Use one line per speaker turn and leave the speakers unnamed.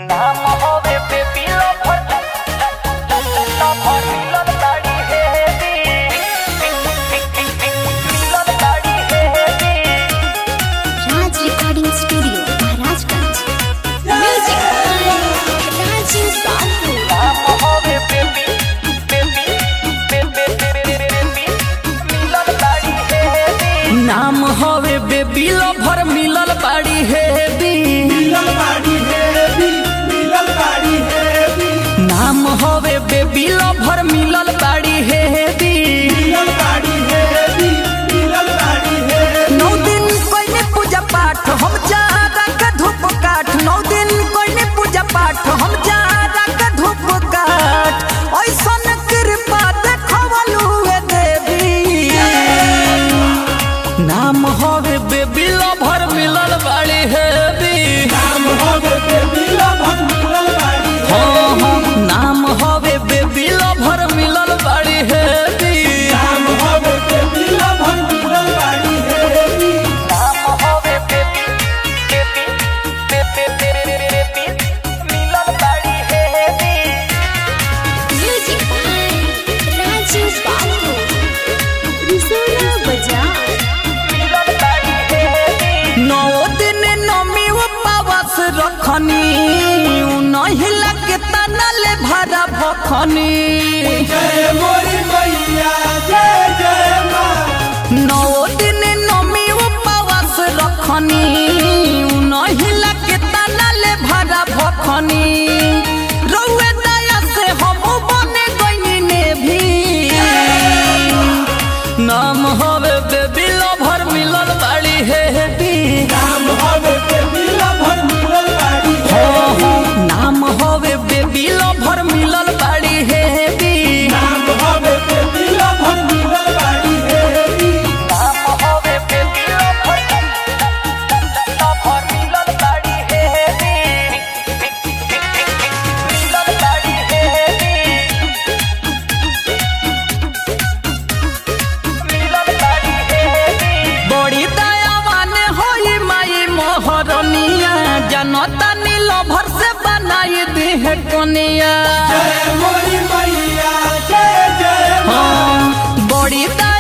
नाम होवे baby lover lover मिलन गाड़ी है मिलन गाड़ी है
Raj recording studio Maharajganj music Raju Babu.
नाम होवे बेबी बेबी बेबी मिलन गाड़ी है
नाम होवे बेबी लवर मिलल बाड़ी है नाम होवे बेबी लवर मिलल बाड़ी है 9 दिन कोई पूजा पाठ हम जारा का धूप काट 9 दिन कोई पूजा पाठ हम जारा का धूप काट ऐसन कृपा देखवलु हे देवी नाम होवे बेबी लवर मिलल बाड़ी है नाम होवे बेबी लवर मिलल बाड़ी है नाम होवे बेबी लवर मिलल बाड़ी है
नाम होवे बेबी बेबी मिलन गाड़ी है
म्यूजिक राजू बाबू रिसोना बाजार।
मिलन गाड़ी है
9 दिन नमी उपवास रखनी नहीं लगे तनले भरा भखनी 9 दिन नमी उपवास रखनी नहीं लगे तनले भरा भखनी रउए दया से हम बने गइनी ने भी नाम होवे बेबी लवर मिलल बाड़ी है नाम होवे बेबी लवर मिलल बाड़ी है नाम होवे बेबी लवर मिलल बाड़ी है नाम होवे बेबी लवर मिलल बाड़ी है
नाम होवे बेबी लवर मिलन गाड़ी है मिलन गाड़ी है मिलन गाड़ी है
बड़ी दयावान होई माई मोहरनिया जनता नील भर से बनाई दी है कोनिया हाँ, बड़ी दया